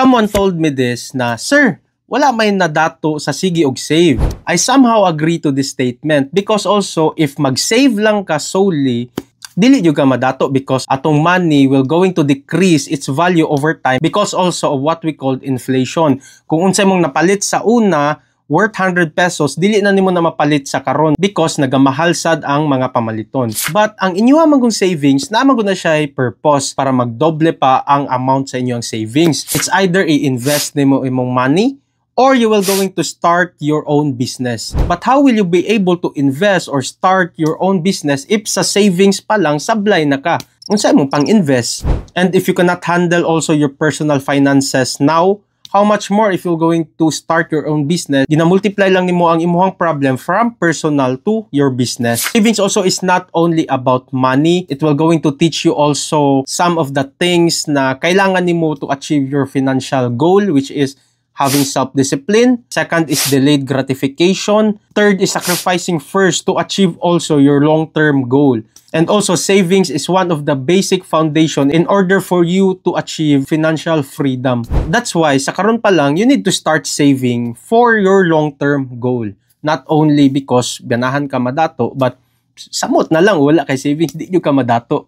Someone told me this na, "Sir, wala may nadato sa sige og save." I somehow agree to this statement because also if mag-save lang ka solely, dili jud ka madato because atong money will going to decrease its value over time because also of what we call inflation. Kung unsay mong napalit sa una worth 100 pesos, dili na nimo na mapalit sa karon because nagamahal sad ang mga pamaliton. But ang inyo amang savings, naman ko na siya purpose para magdoble pa ang amount sa inyong savings. It's either i-invest nimo imong money or you will going to start your own business. But how will you be able to invest or start your own business if sa savings pa lang sablay na ka? Unsay mong pang-invest? And if you cannot handle also your personal finances now, how much more if you're going to start your own business? Ginamultiply lang nimo ang imuhang problem from personal to your business. Savings also is not only about money. It will going to teach you also some of the things na kailangan nimo to achieve your financial goal, which is having self-discipline. Second is delayed gratification. Third is sacrificing first to achieve also your long-term goal. And also savings is one of the basic foundation in order for you to achieve financial freedom. That's why sa karon pa lang you need to start saving for your long-term goal. Not only because ganahan ka madato, but samot na lang wala kay savings, di ka madato.